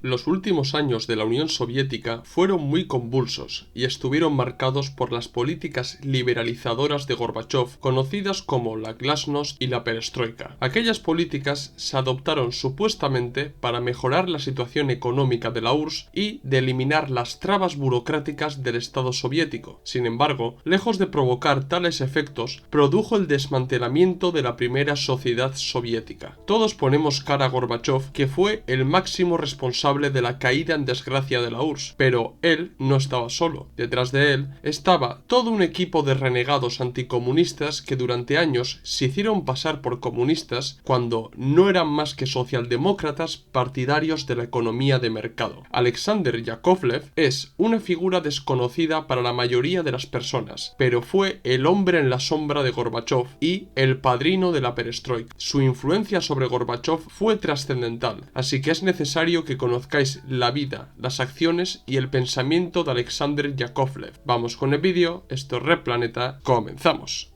Los últimos años de la Unión Soviética fueron muy convulsos y estuvieron marcados por las políticas liberalizadoras de Gorbachov, conocidas como la Glasnost y la Perestroika. Aquellas políticas se adoptaron supuestamente para mejorar la situación económica de la URSS y de eliminar las trabas burocráticas del Estado soviético. Sin embargo, lejos de provocar tales efectos, produjo el desmantelamiento de la primera sociedad soviética. Todos ponemos cara a Gorbachov, que fue el máximo responsable de la caída en desgracia de la URSS, pero él no estaba solo. Detrás de él estaba todo un equipo de renegados anticomunistas que durante años se hicieron pasar por comunistas cuando no eran más que socialdemócratas partidarios de la economía de mercado. Alexander Yakovlev es una figura desconocida para la mayoría de las personas, pero fue el hombre en la sombra de Gorbachov y el padrino de la perestroika. Su influencia sobre Gorbachov fue trascendental, así que es necesario que conozcáis la vida, las acciones y el pensamiento de Alexander Yakovlev. Vamos con el vídeo, esto es Red Planeta, comenzamos.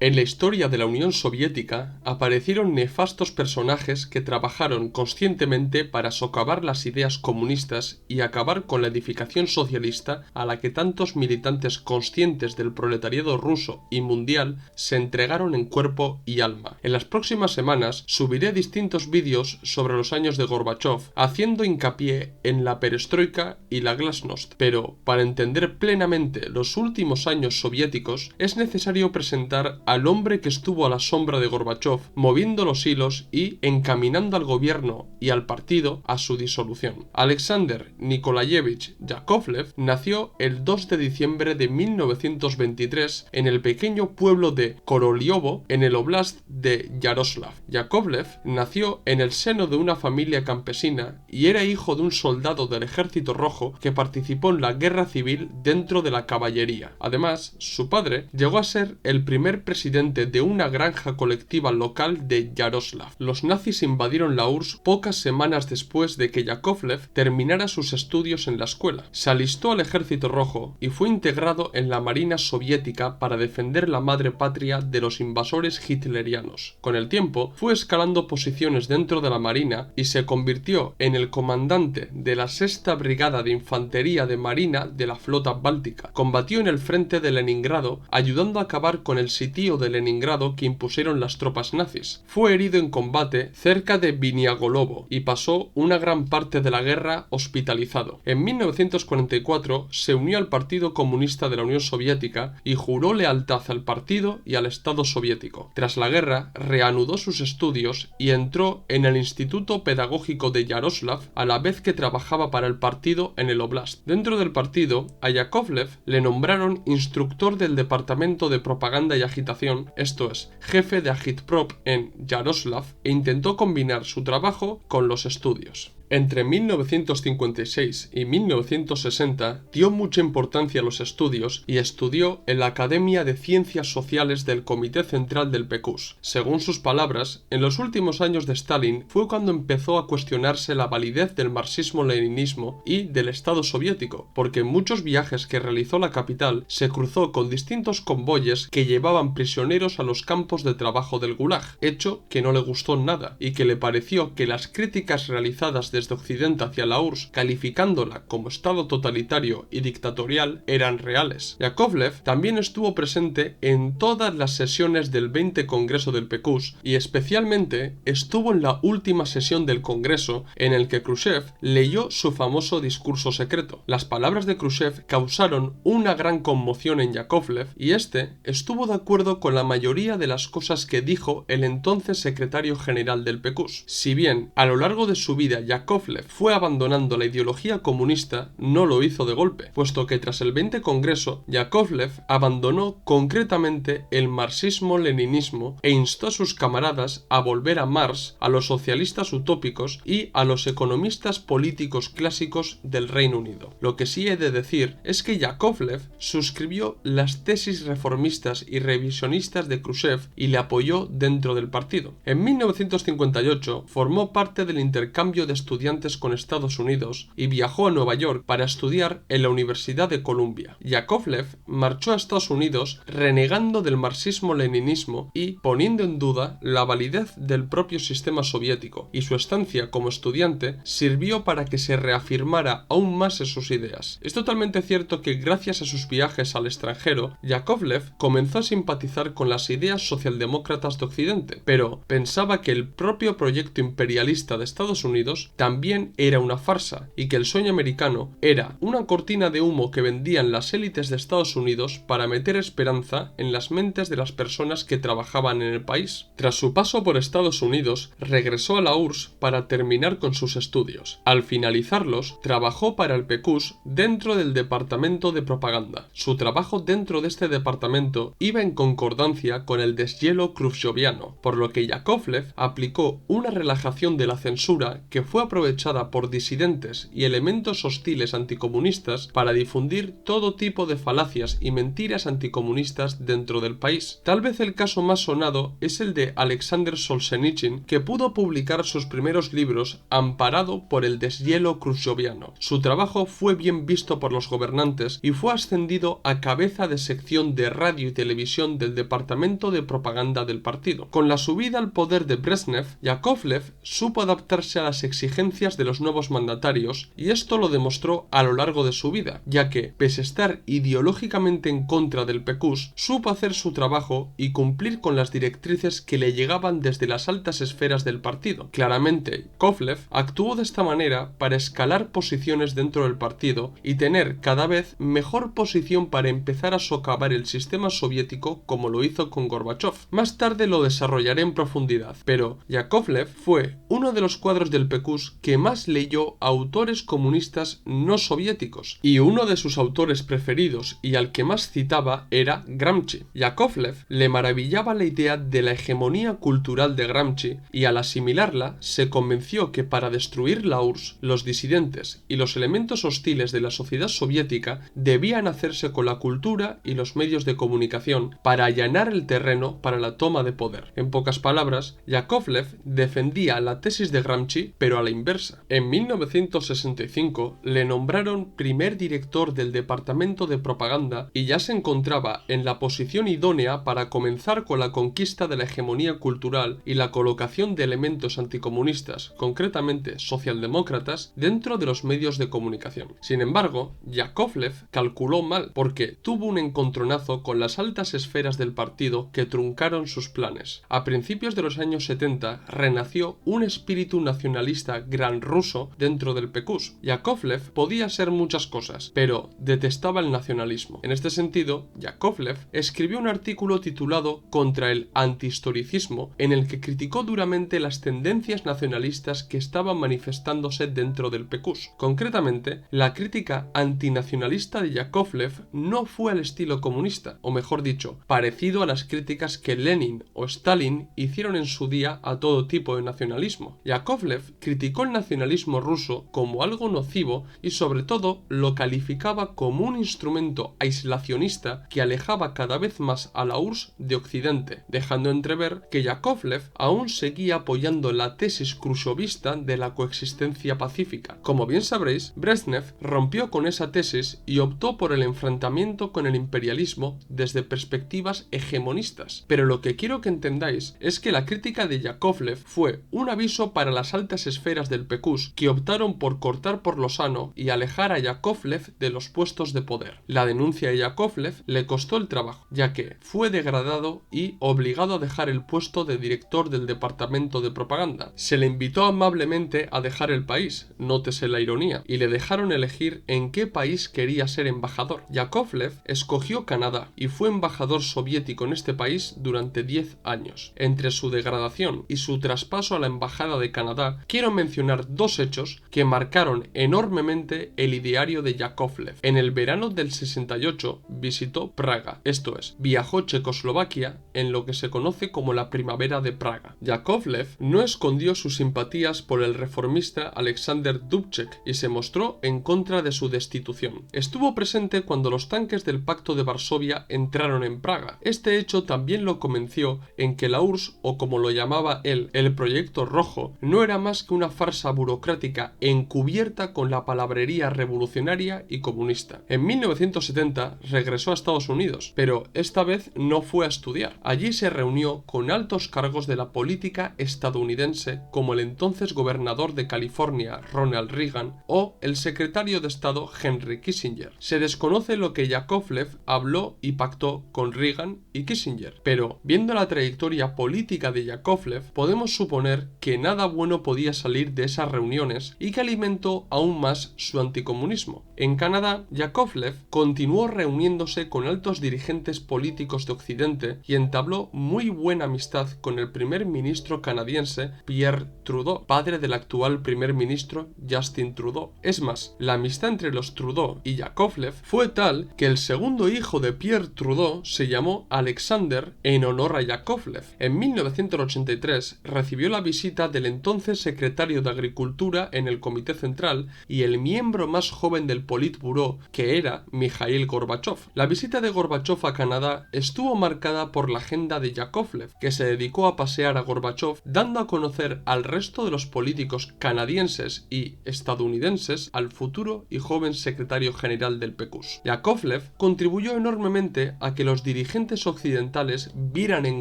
En la historia de la Unión Soviética aparecieron nefastos personajes que trabajaron conscientemente para socavar las ideas comunistas y acabar con la edificación socialista a la que tantos militantes conscientes del proletariado ruso y mundial se entregaron en cuerpo y alma. En las próximas semanas subiré distintos vídeos sobre los años de Gorbachov, haciendo hincapié en la perestroika y la glasnost, pero para entender plenamente los últimos años soviéticos es necesario presentar al hombre que estuvo a la sombra de Gorbachov, moviendo los hilos y encaminando al gobierno y al partido a su disolución. Alexander Nikolayevich Yakovlev nació el 2 de diciembre de 1923 en el pequeño pueblo de Korolyovo, en el oblast de Yaroslav. Yakovlev nació en el seno de una familia campesina y era hijo de un soldado del Ejército Rojo que participó en la guerra civil dentro de la caballería. Además, su padre llegó a ser el primer presidente de una granja colectiva local de Yaroslav. Los nazis invadieron la URSS pocas semanas después de que Yakovlev terminara sus estudios en la escuela. Se alistó al Ejército Rojo y fue integrado en la Marina soviética para defender la madre patria de los invasores hitlerianos. Con el tiempo, fue escalando posiciones dentro de la Marina y se convirtió en el comandante de la 6ª Brigada de Infantería de Marina de la Flota Báltica. Combatió en el frente de Leningrado, ayudando a acabar con el sitio de Leningrado que impusieron las tropas nazis. Fue herido en combate cerca de Viniagolovo y pasó una gran parte de la guerra hospitalizado. En 1944 se unió al Partido Comunista de la Unión Soviética y juró lealtad al partido y al Estado soviético. Tras la guerra, reanudó sus estudios y entró en el Instituto Pedagógico de Yaroslav a la vez que trabajaba para el partido en el oblast. Dentro del partido, a Yakovlev le nombraron instructor del Departamento de Propaganda y Agitación, esto es, jefe de Agitprop en Yaroslav, e intentó combinar su trabajo con los estudios. Entre 1956 y 1960 dio mucha importancia a los estudios y estudió en la Academia de Ciencias Sociales del Comité Central del PQS. Según sus palabras, en los últimos años de Stalin fue cuando empezó a cuestionarse la validez del marxismo-leninismo y del Estado soviético, porque en muchos viajes que realizó la capital se cruzó con distintos convoyes que llevaban prisioneros a los campos de trabajo del Gulag, hecho que no le gustó nada y que le pareció que las críticas realizadas desde Occidente hacia la URSS, calificándola como Estado totalitario y dictatorial, eran reales. Yakovlev también estuvo presente en todas las sesiones del 20 Congreso del PQS y especialmente estuvo en la última sesión del Congreso en el que Khrushchev leyó su famoso discurso secreto. Las palabras de Khrushchev causaron una gran conmoción en Yakovlev y este estuvo de acuerdo con la mayoría de las cosas que dijo el entonces secretario general del PQS. Si bien a lo largo de su vida Yakovlev fue abandonando la ideología comunista, no lo hizo de golpe, puesto que tras el 20 Congreso, Yakovlev abandonó concretamente el marxismo-leninismo e instó a sus camaradas a volver a Marx, a los socialistas utópicos y a los economistas políticos clásicos del Reino Unido. Lo que sí he de decir es que Yakovlev suscribió las tesis reformistas y revisionistas de Khrushchev y le apoyó dentro del partido. En 1958 formó parte del intercambio de estudiantes estudiantes con Estados Unidos y viajó a Nueva York para estudiar en la Universidad de Columbia. Yakovlev marchó a Estados Unidos renegando del marxismo-leninismo y poniendo en duda la validez del propio sistema soviético, y su estancia como estudiante sirvió para que se reafirmara aún más en sus ideas. Es totalmente cierto que gracias a sus viajes al extranjero, Yakovlev comenzó a simpatizar con las ideas socialdemócratas de Occidente, pero pensaba que el propio proyecto imperialista de Estados Unidos también era una farsa y que el sueño americano era una cortina de humo que vendían las élites de Estados Unidos para meter esperanza en las mentes de las personas que trabajaban en el país. Tras su paso por Estados Unidos, regresó a la URSS para terminar con sus estudios. Al finalizarlos, trabajó para el PQS dentro del departamento de propaganda. Su trabajo dentro de este departamento iba en concordancia con el deshielo khrushcheviano, por lo que Yakovlev aplicó una relajación de la censura que fue aprovechada por disidentes y elementos hostiles anticomunistas para difundir todo tipo de falacias y mentiras anticomunistas dentro del país. Tal vez el caso más sonado es el de Alexander Solzhenitsyn, que pudo publicar sus primeros libros amparado por el deshielo khrushcheviano. Su trabajo fue bien visto por los gobernantes y fue ascendido a cabeza de sección de radio y televisión del departamento de propaganda del partido. Con la subida al poder de Brezhnev, Yakovlev supo adaptarse a las exigencias de los nuevos mandatarios, y esto lo demostró a lo largo de su vida, ya que, pese a estar ideológicamente en contra del PQS, supo hacer su trabajo y cumplir con las directrices que le llegaban desde las altas esferas del partido. Claramente, Yakovlev actuó de esta manera para escalar posiciones dentro del partido y tener cada vez mejor posición para empezar a socavar el sistema soviético, como lo hizo con Gorbachev. Más tarde lo desarrollaré en profundidad, pero Yakovlev fue uno de los cuadros del PQS que más leyó a autores comunistas no soviéticos, y uno de sus autores preferidos y al que más citaba era Gramsci. Yakovlev le maravillaba la idea de la hegemonía cultural de Gramsci, y al asimilarla se convenció que para destruir la URSS, los disidentes y los elementos hostiles de la sociedad soviética debían hacerse con la cultura y los medios de comunicación para allanar el terreno para la toma de poder. En pocas palabras, Yakovlev defendía la tesis de Gramsci, pero a la inversa. En 1965 le nombraron primer director del departamento de propaganda y ya se encontraba en la posición idónea para comenzar con la conquista de la hegemonía cultural y la colocación de elementos anticomunistas, concretamente socialdemócratas, dentro de los medios de comunicación. Sin embargo, Yakovlev calculó mal, porque tuvo un encontronazo con las altas esferas del partido que truncaron sus planes. A principios de los años 70 renació un espíritu nacionalista gran ruso dentro del PQS. Yakovlev podía ser muchas cosas, pero detestaba el nacionalismo. En este sentido, Yakovlev escribió un artículo titulado Contra el antihistoricismo, en el que criticó duramente las tendencias nacionalistas que estaban manifestándose dentro del PQS. Concretamente, la crítica antinacionalista de Yakovlev no fue al estilo comunista, o mejor dicho, parecido a las críticas que Lenin o Stalin hicieron en su día a todo tipo de nacionalismo. Yakovlev criticó el nacionalismo ruso como algo nocivo y sobre todo lo calificaba como un instrumento aislacionista que alejaba cada vez más a la URSS de Occidente, dejando entrever que Yakovlev aún seguía apoyando la tesis khrushchevista de la coexistencia pacífica. Como bien sabréis, Brezhnev rompió con esa tesis y optó por el enfrentamiento con el imperialismo desde perspectivas hegemonistas. Pero lo que quiero que entendáis es que la crítica de Yakovlev fue un aviso para las altas esferas del PQS, que optaron por cortar por lo sano y alejar a Yakovlev de los puestos de poder. La denuncia de Yakovlev le costó el trabajo, ya que fue degradado y obligado a dejar el puesto de director del departamento de propaganda. Se le invitó amablemente a dejar el país, nótese la ironía, y le dejaron elegir en qué país quería ser embajador. Yakovlev escogió Canadá y fue embajador soviético en este país durante 10 años. Entre su degradación y su traspaso a la embajada de Canadá, quiero mencionar dos hechos que marcaron enormemente el ideario de Yakovlev. En el verano del 68 visitó Praga, esto es, viajó a Checoslovaquia en lo que se conoce como la Primavera de Praga. Yakovlev no escondió sus simpatías por el reformista Alexander Dubček y se mostró en contra de su destitución. Estuvo presente cuando los tanques del Pacto de Varsovia entraron en Praga. Este hecho también lo convenció en que la URSS, o como lo llamaba él, el Proyecto Rojo, no era más que una farsa burocrática encubierta con la palabrería revolucionaria y comunista. En 1970 regresó a Estados Unidos, pero esta vez no fue a estudiar. Allí se reunió con altos cargos de la política estadounidense, como el entonces gobernador de California, Ronald Reagan, o el secretario de Estado Henry Kissinger. Se desconoce lo que Yakovlev habló y pactó con Reagan y Kissinger, pero viendo la trayectoria política de Yakovlev, podemos suponer que nada bueno podía salir de esas reuniones y que alimentó aún más su anticomunismo. En Canadá, Yakovlev continuó reuniéndose con altos dirigentes políticos de Occidente y entabló muy buena amistad con el primer ministro canadiense Pierre Trudeau, padre del actual primer ministro Justin Trudeau. Es más, la amistad entre los Trudeau y Yakovlev fue tal que el segundo hijo de Pierre Trudeau se llamó Alexander en honor a Yakovlev. En 1983 recibió la visita del entonces secretario de Agricultura en el Comité Central y el miembro más joven del Politburó, que era Mikhail Gorbachev. La visita de Gorbachev a Canadá estuvo marcada por la agenda de Yakovlev, que se dedicó a pasear a Gorbachev, dando a conocer al resto de los políticos canadienses y estadounidenses al futuro y joven secretario general del PQS. Yakovlev contribuyó enormemente a que los dirigentes occidentales vieran en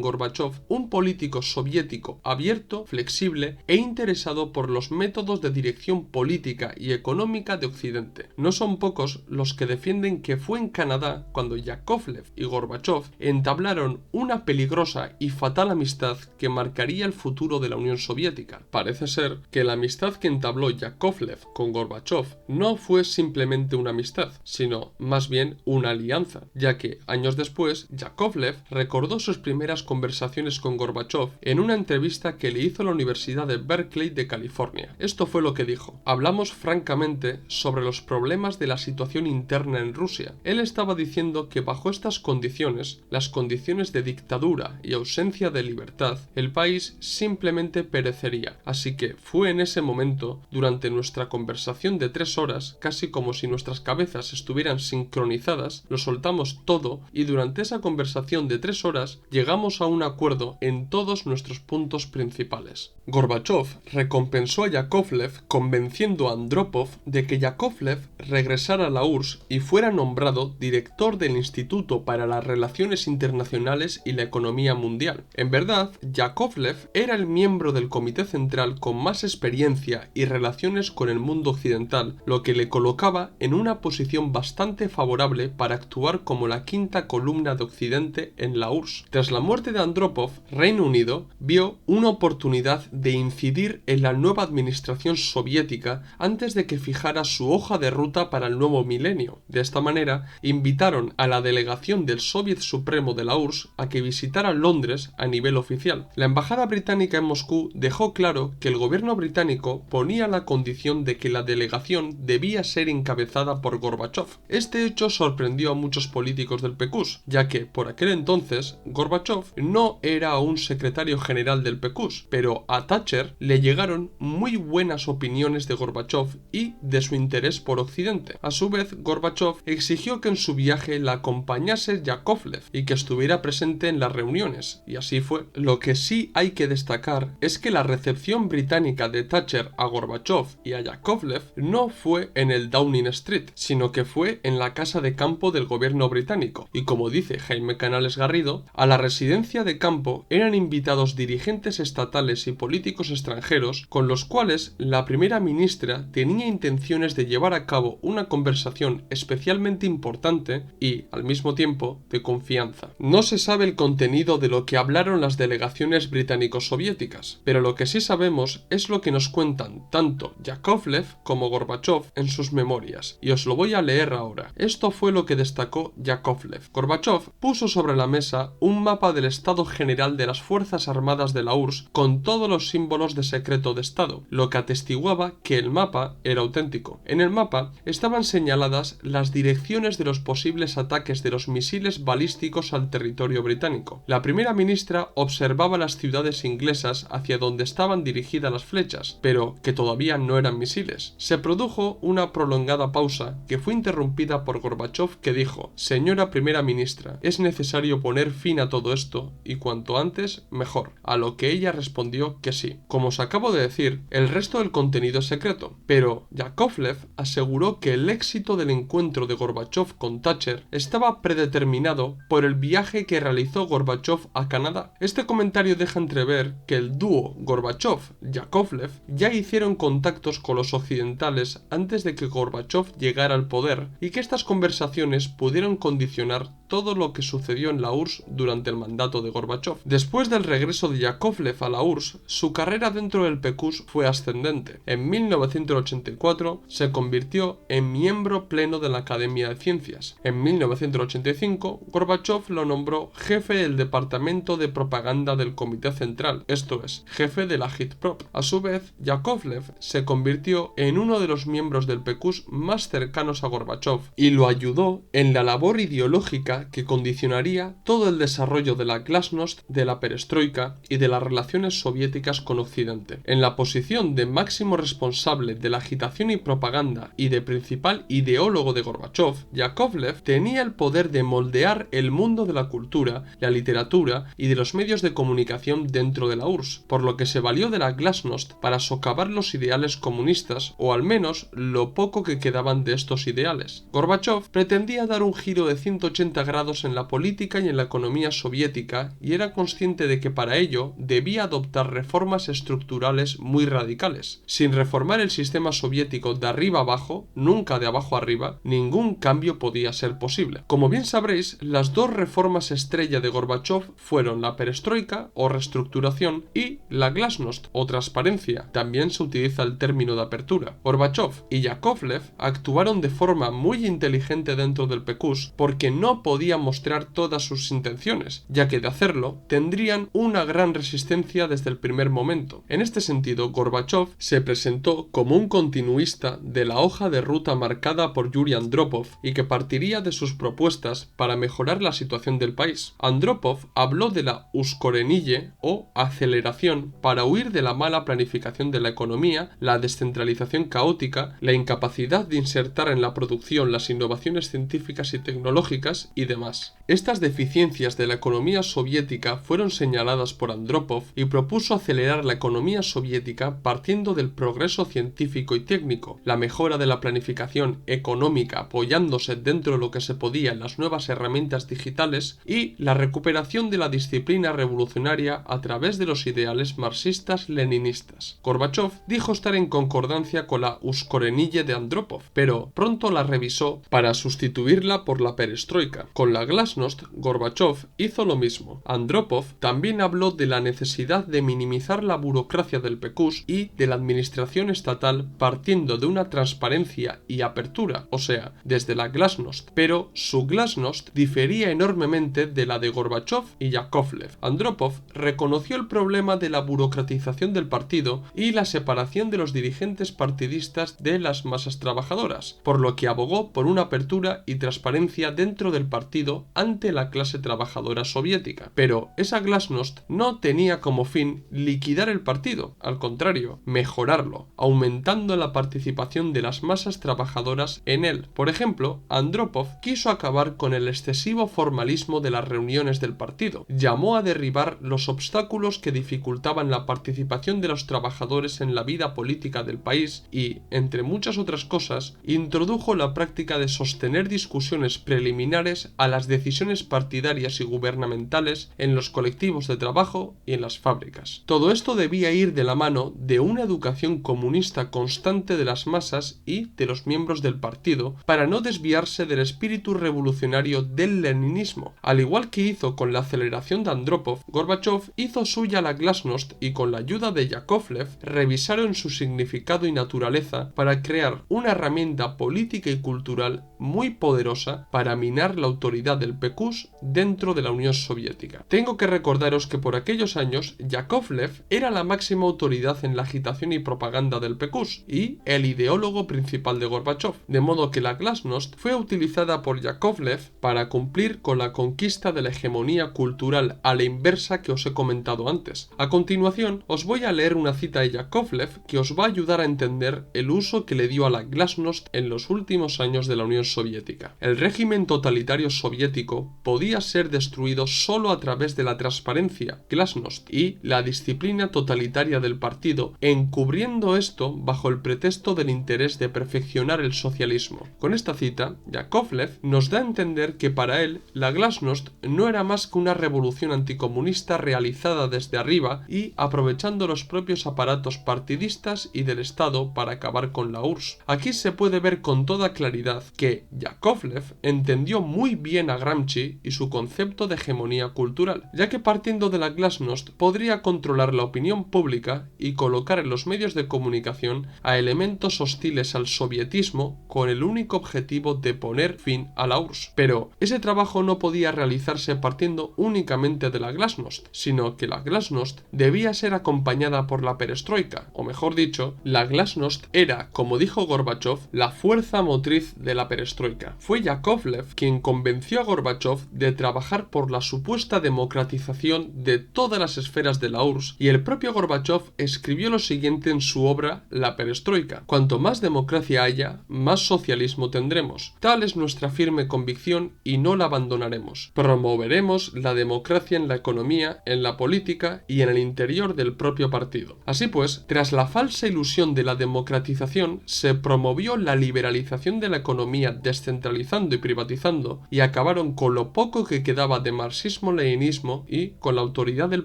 Gorbachev un político soviético abierto, flexible e interesado por los métodos de dirección política y económica de Occidente. No son pocos los que defienden que fue en Canadá cuando Yakovlev y Gorbachev entablaron una peligrosa y fatal amistad que marcaría el futuro de la Unión Soviética. Parece ser que la amistad que entabló Yakovlev con Gorbachev no fue simplemente una amistad, sino más bien una alianza, ya que años después Yakovlev recordó sus primeras conversaciones con Gorbachev en una entrevista que le hizo la Universidad de Berkeley de California. Esto fue lo que dijo: hablamos francamente sobre los problemas de la situación interna en Rusia. Él estaba diciendo que bajo estas condiciones, las condiciones de dictadura y ausencia de libertad, el país simplemente perecería. Así que fue en ese momento, durante nuestra conversación de 3 horas, casi como si nuestras cabezas estuvieran sincronizadas, lo soltamos todo y durante esa conversación de 3 horas llegamos a un acuerdo en todos nuestros puntos principales. Gorbachev recompensó a Yakovlev convenciendo a Andropov de que Yakovlev regresara a la URSS y fuera nombrado director del Instituto para las Relaciones Internacionales y la Economía Mundial. En verdad, Yakovlev era el miembro del Comité Central con más experiencia y relaciones con el mundo occidental, lo que le colocaba en una posición bastante favorable para actuar como la quinta columna de Occidente en la URSS. Tras la muerte de Andropov, Reino Unido vio una oportunidad de incidir en la nueva administración soviética antes de que fijara su hoja de ruta para el nuevo milenio. De esta manera, invitaron a la delegación del Soviet Supremo de la URSS a que visitara Londres a nivel oficial. La embajada británica en Moscú dejó claro que el gobierno británico ponía la condición de que la delegación debía ser encabezada por Gorbachev. Este hecho sorprendió a muchos políticos del PQS, ya que por aquel entonces Gorbachev no era aún secretario general del PQS, pero a Thatcher le llegaron muy buenas opiniones de Gorbachev y de su interés por Occidente. A su vez, Gorbachev exigió que en su viaje la acompañase Yakovlev y que estuviera presente en las reuniones, y así fue. Lo que sí hay que destacar es que la recepción británica de Thatcher a Gorbachev y a Yakovlev no fue en el Downing Street, sino que fue en la casa de campo del gobierno británico, y como dice Jaime Canales Garrido, a la residencia de campo eran invitados dirigentes estatales y políticos extranjeros con los cuales la primera ministra tenía intenciones de llevar a cabo una conversación especialmente importante y, al mismo tiempo, de confianza. No se sabe el contenido de lo que hablaron las delegaciones británico-soviéticas, pero lo que sí sabemos es lo que nos cuentan tanto Yakovlev como Gorbachev en sus memorias, y os lo voy a leer ahora. Esto fue lo que destacó Yakovlev. Gorbachev puso sobre la mesa un mapa del estado general de las Fuerzas Armadas de la URSS con todos los símbolos de secreto de Estado, lo que atestiguaba que el mapa era auténtico. En el mapa estaban señaladas las direcciones de los posibles ataques de los misiles balísticos al territorio británico. La primera ministra observaba las ciudades inglesas hacia donde estaban dirigidas las flechas, pero que todavía no eran misiles. Se produjo una prolongada pausa que fue interrumpida por Gorbachov, que dijo: «Señora primera ministra, es necesario poner fin a todo esto, y cuanto antes, mejor», a lo que ella respondió que sí. Como os acabo de decir, el resto del contenido es secreto, pero Yakovlev aseguró que el éxito del encuentro de Gorbachov con Thatcher estaba predeterminado por el viaje que realizó Gorbachov a Canadá. Este comentario deja entrever que el dúo Gorbachov-Yakovlev ya hicieron contactos con los occidentales antes de que Gorbachov llegara al poder, y que estas conversaciones pudieron condicionar todo lo que sucedió en la URSS durante el mandato de Gorbachov. Después del regreso de Yakovlev a la URSS, su carrera dentro del PQS fue ascendente. En 1984 se convirtió en miembro pleno de la Academia de Ciencias. En 1985, Gorbachov lo nombró jefe del departamento de propaganda del Comité Central, esto es, jefe de la Agitprop. A su vez, Yakovlev se convirtió en uno de los miembros del PQS más cercanos a Gorbachov y lo ayudó en la labor ideológica que condicionaría todo el desarrollo de la glasnost, de la perestroika y de las relaciones soviéticas con Occidente. En la posición de máximo responsable de la agitación y propaganda y de principal ideólogo de Gorbachov, Yakovlev tenía el poder de moldear el mundo de la cultura, la literatura y de los medios de comunicación dentro de la URSS, por lo que se valió de la glasnost para socavar los ideales comunistas, o al menos lo poco que quedaban de estos ideales. Gorbachov pretendía dar un giro de 180 grados en la política y en la economía soviética, y era consciente de que para ello debía adoptar reformas estructurales muy radicales. Sin reformar el sistema soviético de arriba abajo, nunca de abajo arriba, ningún cambio podía ser posible. Como bien sabréis, las dos reformas estrella de Gorbachov fueron la perestroika o reestructuración y la glasnost o transparencia. También se utiliza el término de apertura. Gorbachov y Yakovlev actuaron de forma muy inteligente dentro del PQS porque no podían mostrar todas sus intenciones, ya que de hacerlo tendrían una gran resistencia desde el primer momento. En este sentido, Gorbachov se presentó como un continuista de la hoja de ruta marcada por Yuri Andropov y que partiría de sus propuestas para mejorar la situación del país. Andropov habló de la uskorenille o aceleración para huir de la mala planificación de la economía, la descentralización caótica, la incapacidad de insertar en la producción las innovaciones científicas y tecnológicas y demás. Estas deficiencias de la economía soviética fueron señaladas por Andropov y propuso acelerar la economía soviética partiendo del progreso científico y técnico, la mejora de la planificación económica apoyándose dentro de lo que se podía en las nuevas herramientas digitales y la recuperación de la disciplina revolucionaria a través de los ideales marxistas-leninistas. Gorbachov dijo estar en concordancia con la uskorenille de Andropov, pero pronto la revisó para sustituirla por la perestroika. Con la glasnost, Gorbachov hizo lo mismo. Andropov también habló de la necesidad de minimizar la burocracia del PQS y de la administración estatal partiendo de una transparencia y apertura, o sea, desde la glasnost, pero su glasnost difería enormemente de la de Gorbachov y Yakovlev. Andropov reconoció el problema de la burocratización del partido y la separación de los dirigentes partidistas de las masas trabajadoras, por lo que abogó por una apertura y transparencia dentro del partido ante la clase trabajadora soviética. Pero esa glasnost no tenía como fin liquidar el partido, al contrario, mejorarlo, aumentando la participación de las masas trabajadoras en él. Por ejemplo, Andropov quiso acabar con el excesivo formalismo de las reuniones del partido, llamó a derribar los obstáculos que dificultaban la participación de los trabajadores en la vida política del país y, entre muchas otras cosas, introdujo la práctica de sostener discusiones preliminares a las decisiones partidarias y gubernamentales en los colectivos de trabajo y en las fábricas. Todo esto debía ir de la mano de una educación comunista constante de las masas y de los miembros del partido para no desviarse del espíritu revolucionario del leninismo. Al igual que hizo con la aceleración de Andropov, Gorbachov hizo suya la glasnost y con la ayuda de Yakovlev revisaron su significado y naturaleza para crear una herramienta política y cultural muy poderosa para minar la autoridad del PQS dentro de la Unión Soviética. Tengo que recordaros que por aquellos años Yakovlev era la máxima autoridad en la agitación y propaganda del PQS y el ideólogo principal de Gorbachov, de modo que la glasnost fue utilizada por Yakovlev para cumplir con la conquista de la hegemonía cultural a la inversa que os he comentado antes. A continuación os voy a leer una cita de Yakovlev que os va a ayudar a entender el uso que le dio a la glasnost en los últimos años de la Unión Soviética. El régimen totalitario soviético podía ser destruido solo a través de la transparencia, glasnost, y la disciplina totalitaria del partido, encubriendo esto bajo el pretexto del interés de perfeccionar el socialismo. Con esta cita, Yakovlev nos da a entender que para él la glasnost no era más que una revolución anticomunista realizada desde arriba y aprovechando los propios aparatos partidistas y del Estado para acabar con la URSS. Aquí se puede ver con toda claridad que Yakovlev entendió muy bien a Gramsci y su concepto de hegemonía cultural, ya que partiendo de la glasnost podría controlar la opinión pública y colocar en los medios de comunicación a elementos hostiles al sovietismo con el único objetivo de poner fin a la URSS. Pero ese trabajo no podía realizarse partiendo únicamente de la glasnost, sino que la glasnost debía ser acompañada por la perestroika, o mejor dicho, la glasnost era, como dijo Gorbachov, la fuerza motriz de la perestroika. Fue Yakovlev quien convenció a Gorbachov de trabajar por la supuesta democratización de todas las esferas de la URSS y el propio Gorbachov escribió lo siguiente en su obra La perestroika: cuanto más democracia haya, más socialismo tendremos. Tal es nuestra firme convicción y no la abandonaremos. Promoveremos la democracia en la economía, en la política y en el interior del propio partido. Así pues, tras la falsa ilusión de la democratización, se promovió la liberalización de la economía descentralizando y privatizando, y acabaron con lo poco que quedaba de marxismo-leninismo y con la autoridad del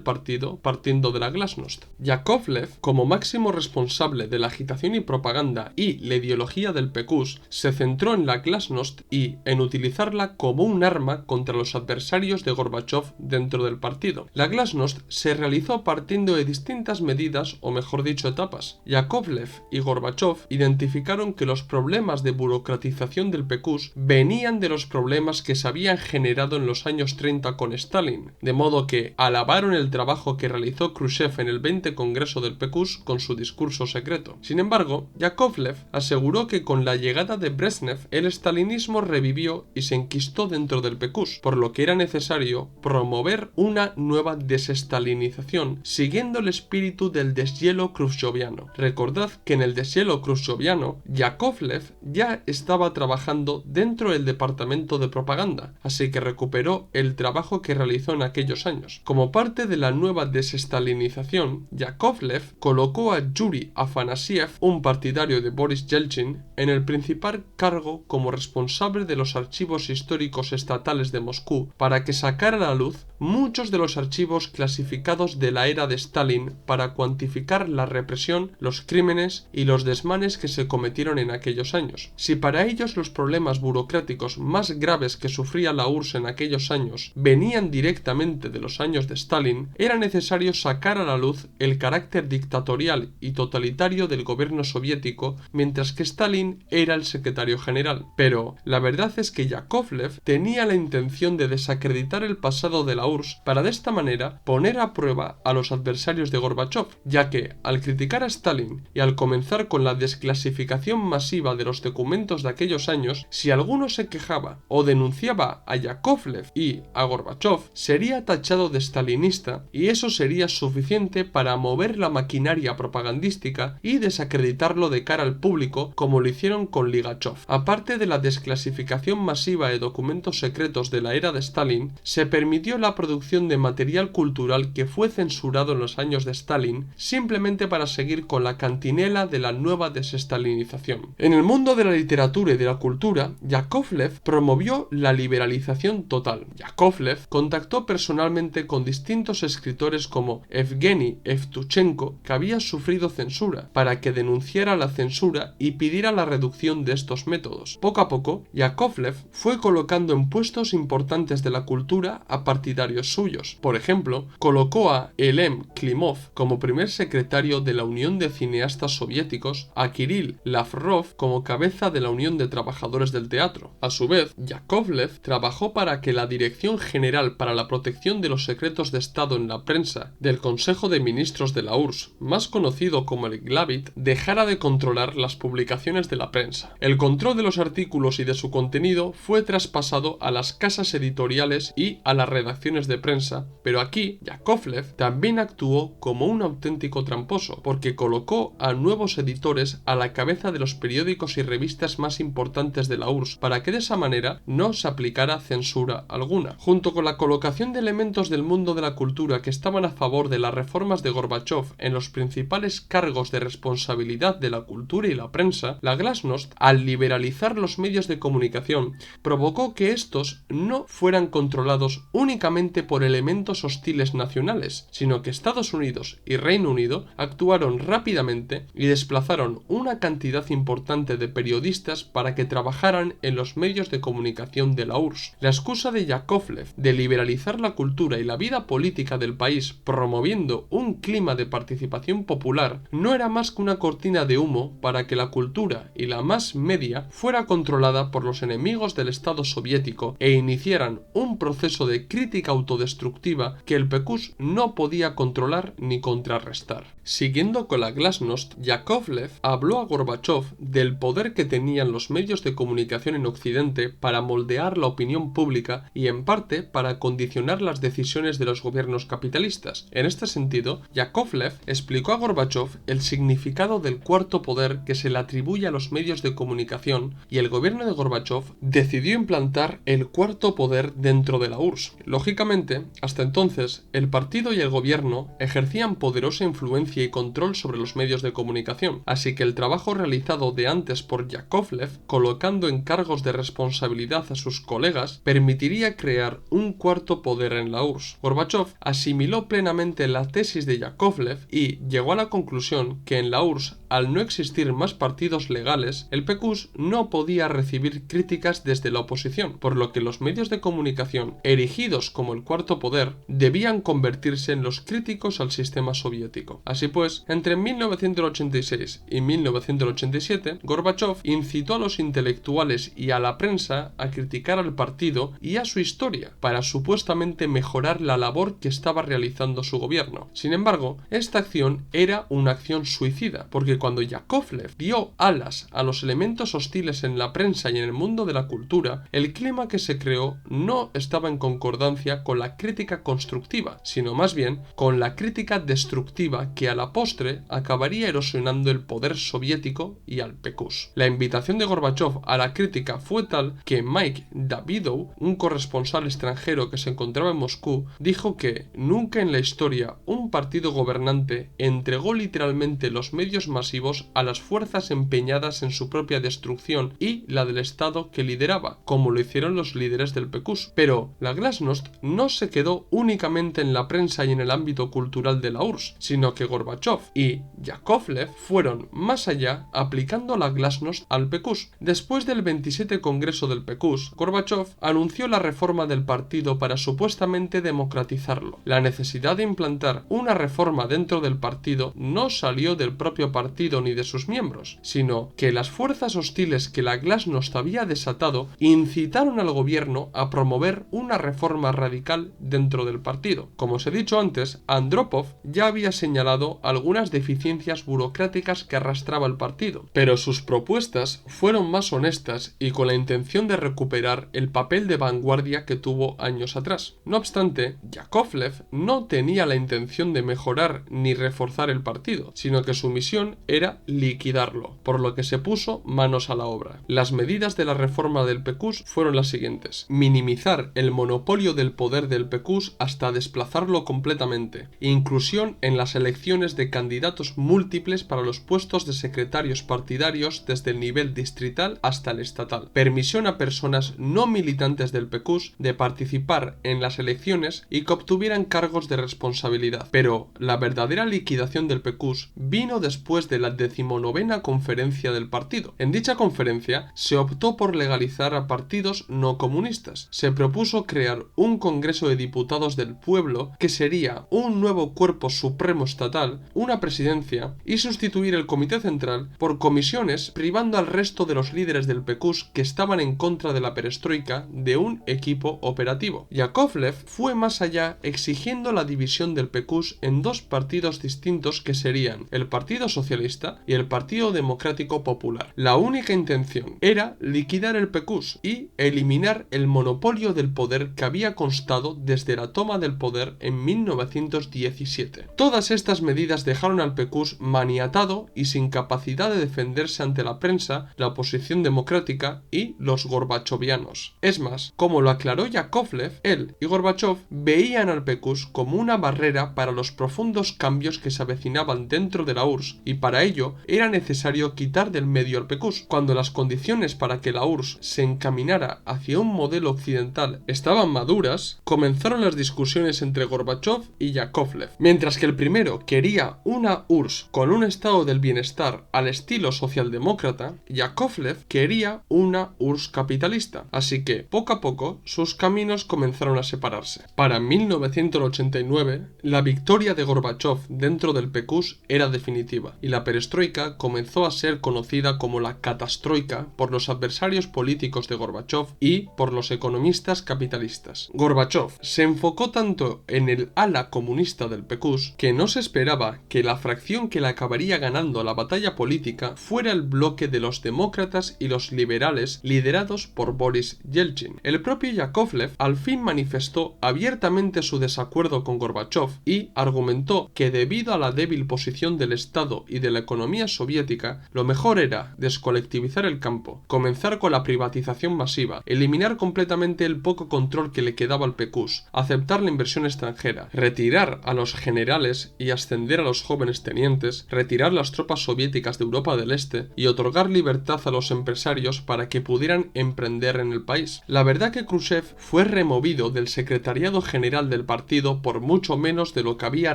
partido partiendo de la glasnost. Yakovlev, como máximo responsable de la agitación y propaganda y la ideología del PQS, se centró en la glasnost y en utilizarla como un arma contra los adversarios de Gorbachov dentro del partido. La glasnost se realizó partiendo de distintas medidas, o mejor dicho etapas. Yakovlev y Gorbachov identificaron que los problemas de burocratización del PQS venían de los problemas que se habían generado en los años 30 con Stalin, de modo que alabaron el trabajo que realizó Khrushchev en el 20 Congreso del PQS con su discurso secreto. Sin embargo, Yakovlev aseguró que con la llegada de Brezhnev el stalinismo revivió y se enquistó dentro del PQS, por lo que era necesario promover una nueva desestalinización siguiendo el espíritu del deshielo khrushcheviano. Recordad que en el deshielo khrushcheviano Yakovlev ya estaba trabajando dentro del departamento de propaganda, así que recuperó el trabajo que realizó en aquellos años. Como parte de la nueva desestalinización, Yakovlev colocó a Yuri Afanasiev, un partidario de Boris Yeltsin, en el principal cargo como responsable de los archivos históricos estatales de Moscú para que sacara a la luz muchos de los archivos clasificados de la era de Stalin para cuantificar la represión, los crímenes y los desmanes que se cometieron en aquellos años. Si para ellos los problemas burocráticos más graves que sufría la URSS en aquellos años venían directamente de los años de Stalin, era necesario sacar a la luz el carácter dictatorial y totalitario del gobierno soviético, mientras que Stalin era el secretario general. Pero la verdad es que Yakovlev tenía la intención de desacreditar el pasado de la URSS para de esta manera poner a prueba a los adversarios de Gorbachov, ya que al criticar a Stalin y al comenzar con la desclasificación masiva de los documentos de aquellos años, si alguno se quejaba o denunciaba a Yakovlev y a Gorbachov, sería tachado de stalinista y eso sería suficiente para mover la maquinaria propagandística y desacreditarlo de cara al público, como lo hicieron con Ligachov. Aparte de la desclasificación masiva de documentos secretos de la era de Stalin, se permitió la producción de material cultural que fue censurado en los años de Stalin simplemente para seguir con la cantinela de la nueva desestalinización. En el mundo de la literatura y de la cultura, Yakovlev promovió la liberalización total. Yakovlev contactó personalmente con distintos escritores como Evgeny Evtuchenko, que había sufrido censura, para que denunciara la censura y pidiera la reducción de estos métodos. Poco a poco, Yakovlev fue colocando en puestos importantes de la cultura a partidarios secretarios suyos. Por ejemplo, colocó a Elem Klimov como primer secretario de la Unión de Cineastas Soviéticos, a Kirill Lavrov como cabeza de la Unión de Trabajadores del Teatro. A su vez, Yakovlev trabajó para que la Dirección General para la Protección de los Secretos de Estado en la Prensa del Consejo de Ministros de la URSS, más conocido como el Glavit, dejara de controlar las publicaciones de la prensa. El control de los artículos y de su contenido fue traspasado a las casas editoriales y a las redacciones de prensa, pero aquí Yakovlev también actuó como un auténtico tramposo, porque colocó a nuevos editores a la cabeza de los periódicos y revistas más importantes de la URSS, para que de esa manera no se aplicara censura alguna. Junto con la colocación de elementos del mundo de la cultura que estaban a favor de las reformas de Gorbachov en los principales cargos de responsabilidad de la cultura y la prensa, la Glasnost, al liberalizar los medios de comunicación, provocó que estos no fueran controlados únicamente por elementos hostiles nacionales, sino que Estados Unidos y Reino Unido actuaron rápidamente y desplazaron una cantidad importante de periodistas para que trabajaran en los medios de comunicación de la URSS. La excusa de Yakovlev de liberalizar la cultura y la vida política del país promoviendo un clima de participación popular no era más que una cortina de humo para que la cultura y la mass media fuera controlada por los enemigos del Estado soviético e iniciaran un proceso de crítica autodestructiva que el PQS no podía controlar ni contrarrestar. Siguiendo con la Glasnost, Yakovlev habló a Gorbachov del poder que tenían los medios de comunicación en Occidente para moldear la opinión pública y en parte para condicionar las decisiones de los gobiernos capitalistas. En este sentido, Yakovlev explicó a Gorbachov el significado del cuarto poder que se le atribuye a los medios de comunicación y el gobierno de Gorbachov decidió implantar el cuarto poder dentro de la URSS. Lógicamente, hasta entonces, el partido y el gobierno ejercían poderosa influencia y control sobre los medios de comunicación, así que el trabajo realizado de antes por Yakovlev, colocando en cargos de responsabilidad a sus colegas, permitiría crear un cuarto poder en la URSS. Gorbachov asimiló plenamente la tesis de Yakovlev y llegó a la conclusión que en la URSS, al no existir más partidos legales, el PQS no podía recibir críticas desde la oposición, por lo que los medios de comunicación, erigidos como el cuarto poder, debían convertirse en los críticos al sistema soviético. Así pues, entre 1986 y 1987, Gorbachov incitó a los intelectuales y a la prensa a criticar al partido y a su historia, para supuestamente mejorar la labor que estaba realizando su gobierno. Sin embargo, esta acción era una acción suicida, porque cuando Yakovlev dio alas a los elementos hostiles en la prensa y en el mundo de la cultura, el clima que se creó no estaba en concordancia con la crítica constructiva, sino más bien con la crítica destructiva que a la postre acabaría erosionando el poder soviético y al PQS. La invitación de Gorbachov a la crítica fue tal que Mike Davidow, un corresponsal extranjero que se encontraba en Moscú, dijo que nunca en la historia un partido gobernante entregó literalmente los medios masivos a las fuerzas empeñadas en su propia destrucción y la del Estado que lideraba, como lo hicieron los líderes del PQS. Pero la Glasnost no se quedó únicamente en la prensa y en el ámbito cultural de la URSS, sino que Gorbachov y Yakovlev fueron más allá aplicando la Glasnost al PQS. Después del 27 Congreso del PQS, Gorbachov anunció la reforma del partido para supuestamente democratizarlo. La necesidad de implantar una reforma dentro del partido no salió del propio partido ni de sus miembros, sino que las fuerzas hostiles que la Glasnost había desatado incitaron al gobierno a promover una reforma radical dentro del partido. Como os he dicho antes, Andropov ya había señalado algunas deficiencias burocráticas que arrastraba el partido, pero sus propuestas fueron más honestas y con la intención de recuperar el papel de vanguardia que tuvo años atrás. No obstante, Yakovlev no tenía la intención de mejorar ni reforzar el partido, sino que su misión era liquidarlo, por lo que se puso manos a la obra. Las medidas de la reforma del PQS fueron las siguientes: minimizar el monopolio del poder del PQS hasta desplazarlo completamente, inclusión en las elecciones de candidatos múltiples para los puestos de secretarios partidarios desde el nivel distrital hasta el estatal, permisión a personas no militantes del PQS de participar en las elecciones y que obtuvieran cargos de responsabilidad. Pero la verdadera liquidación del PQS vino después de la 19ª conferencia del partido. En dicha conferencia se optó por legalizar a partidos no comunistas. Se propuso crear un congreso Congreso de Diputados del Pueblo, que sería un nuevo cuerpo supremo estatal, una presidencia, y sustituir el Comité Central por comisiones, privando al resto de los líderes del PQS que estaban en contra de la perestroika de un equipo operativo. Yakovlev fue más allá, exigiendo la división del PQS en dos partidos distintos que serían el Partido Socialista y el Partido Democrático Popular. La única intención era liquidar el PQS y eliminar el monopolio del poder que había constado desde la toma del poder en 1917. Todas estas medidas dejaron al PQS maniatado y sin capacidad de defenderse ante la prensa, la oposición democrática y los gorbachovianos. Es más, como lo aclaró Yakovlev, él y Gorbachov veían al PQS como una barrera para los profundos cambios que se avecinaban dentro de la URSS, y para ello era necesario quitar del medio al PQS. Cuando las condiciones para que la URSS se encaminara hacia un modelo occidental estaban maduras, comenzaron las discusiones entre Gorbachov y Yakovlev. Mientras que el primero quería una URSS con un estado del bienestar al estilo socialdemócrata, Yakovlev quería una URSS capitalista, así que poco a poco sus caminos comenzaron a separarse. Para 1989, la victoria de Gorbachov dentro del PQS era definitiva, y la perestroika comenzó a ser conocida como la catastroika por los adversarios políticos de Gorbachov y por los economistas capitalistas. Gorbachov se enfocó tanto en el ala comunista del PQS que no se esperaba que la fracción que le acabaría ganando la batalla política fuera el bloque de los demócratas y los liberales liderados por Boris Yeltsin. El propio Yakovlev al fin manifestó abiertamente su desacuerdo con Gorbachov y argumentó que debido a la débil posición del Estado y de la economía soviética, lo mejor era descolectivizar el campo, comenzar con la privatización masiva, eliminar completamente el poco control que le quedaba al PQS, aceptar la inversión extranjera, retirar a los generales y ascender a los jóvenes tenientes, retirar las tropas soviéticas de Europa del Este y otorgar libertad a los empresarios para que pudieran emprender en el país. La verdad que Khrushchev fue removido del secretariado general del partido por mucho menos de lo que había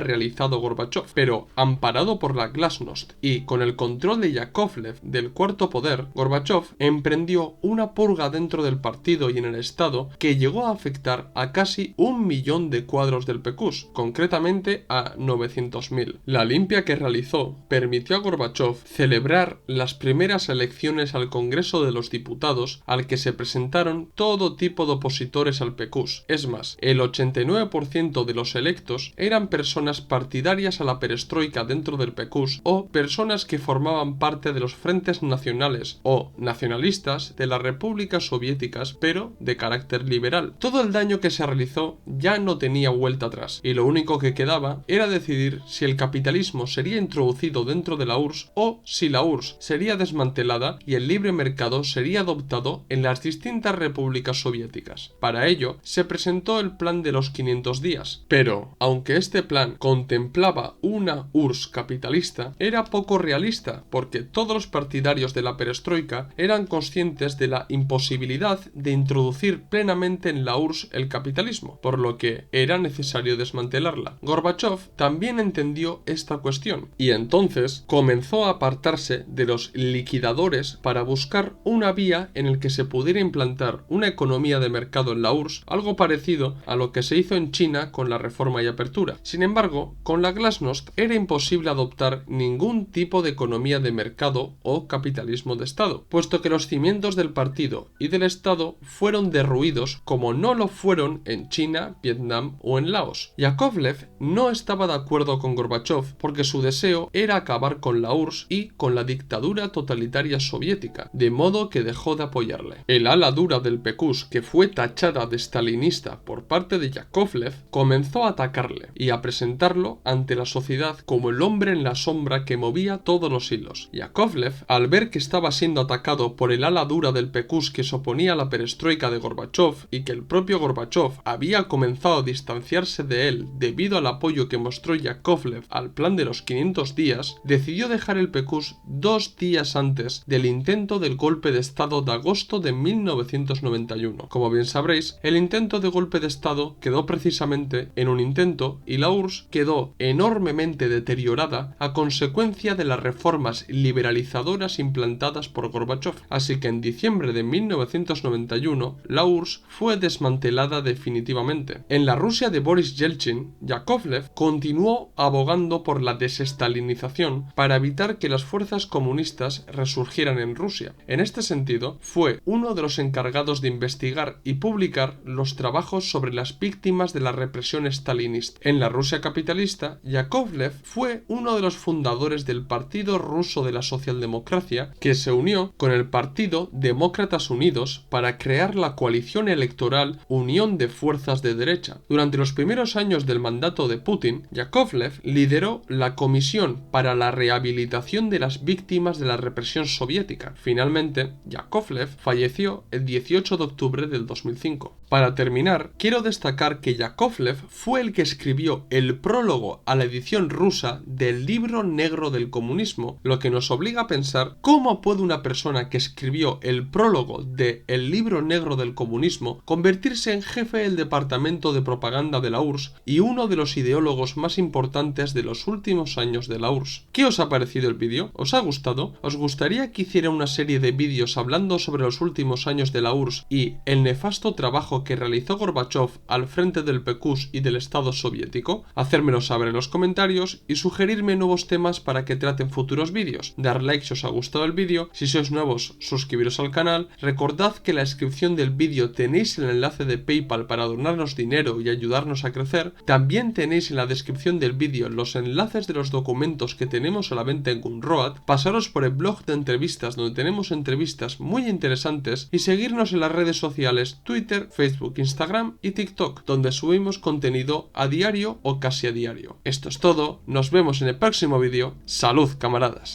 realizado Gorbachov, pero amparado por la Glasnost y con el control de Yakovlev del Cuarto Poder, Gorbachov emprendió una purga dentro del partido y en el Estado que llegó a afectar a casi 1 millón de cuadros del PQS, concretamente a 900.000. La limpia que realizó permitió a Gorbachov celebrar las primeras elecciones al Congreso de los Diputados, al que se presentaron todo tipo de opositores al PQS. Es más, el 89% de los electos eran personas partidarias a la perestroika dentro del PQS o personas que formaban parte de los frentes nacionales o nacionalistas de las repúblicas soviéticas, pero de carácter liberal. Todo el daño que se realizó ya no tenía vuelta atrás, y lo único que quedaba era decidir si el capitalismo sería introducido dentro de la URSS o si la URSS sería desmantelada y el libre mercado sería adoptado en las distintas repúblicas soviéticas. Para ello, se presentó el plan de los 500 días, pero, aunque este plan contemplaba una URSS capitalista, era poco realista, porque todos los partidarios de la perestroika eran conscientes de la imposibilidad de introducir plenamente en la URSS el capitalismo, por lo que era necesario desmantelarla. Gorbachov también entendió esta cuestión, y entonces comenzó a apartarse de los liquidadores para buscar una vía en el que se pudiera implantar una economía de mercado en la URSS, algo parecido a lo que se hizo en China con la reforma y apertura. Sin embargo, con la Glasnost era imposible adoptar ningún tipo de economía de mercado o capitalismo de Estado, puesto que los cimientos del partido y del Estado fueron derruidos como no lo fueron en China, Vietnam o en Laos. Yakovlev no estaba de acuerdo con Gorbachov porque su deseo era acabar con la URSS y con la dictadura totalitaria soviética, de modo que dejó de apoyarle. El ala dura del PQS, que fue tachada de stalinista por parte de Yakovlev, comenzó a atacarle y a presentarlo ante la sociedad como el hombre en la sombra que movía todos los hilos. Yakovlev, al ver que estaba siendo atacado por el ala dura del PQS que se oponía a la perestroika de Gorbachov y que el propio Gorbachov había comenzado a distanciarse de él debido al apoyo que mostró Yakovlev al plan de los 500 días, decidió dejar el PQS 2 días antes del intento del golpe de Estado de agosto de 1991. Como bien sabréis, el intento de golpe de Estado quedó precisamente en un intento y la URSS quedó enormemente deteriorada a consecuencia de las reformas liberalizadoras implantadas por Gorbachov. Así que en diciembre de 1991 la URSS fue desmantelada definitivamente. En la Rusia de Boris Yeltsin, Yakovlev continuó abogando por la desestalinización para evitar que las fuerzas comunistas resurgieran en Rusia. En este sentido, fue uno de los encargados de investigar y publicar los trabajos sobre las víctimas de la represión stalinista. En la Rusia capitalista, Yakovlev fue uno de los fundadores del Partido Ruso de la Socialdemocracia, que se unió con el Partido Demócratas Unidos para crear la coalición electoral Unión de Fuerzas de Derecha. Durante los primeros años del mandato de Putin, Yakovlev lideró la Comisión para la Rehabilitación de las Víctimas de la Represión Soviética. Finalmente, Yakovlev falleció el 18 de octubre del 2005. Para terminar, quiero destacar que Yakovlev fue el que escribió el prólogo a la edición rusa del Libro Negro del Comunismo, lo que nos obliga a pensar cómo puede una persona que escribió el prólogo de El Libro Negro del Comunismo convertirse en jefe del departamento de propaganda de la URSS y uno de los ideólogos más importantes de los últimos años de la URSS. ¿Qué os ha parecido el vídeo? ¿Os ha gustado? ¿Os gustaría que hiciera una serie de vídeos hablando sobre los últimos años de la URSS y el nefasto trabajo que realizó Gorbachev al frente del PQS y del Estado soviético? Hacérmelo saber en los comentarios y sugerirme nuevos temas para que traten futuros vídeos. Dar like si os ha gustado el vídeo, si sois nuevos suscribiros al canal, recordad que en la descripción del vídeo tenéis el enlace de PayPal para donarnos dinero y ayudarnos a crecer. También tenéis en la descripción del vídeo los enlaces de los documentos que tenemos a la venta en Gumroad. Pasaros por el blog de entrevistas donde tenemos entrevistas muy interesantes y seguirnos en las redes sociales Twitter, Facebook, Instagram y TikTok, donde subimos contenido a diario o casi a diario. Esto es todo, nos vemos en el próximo vídeo. ¡Salud, camaradas!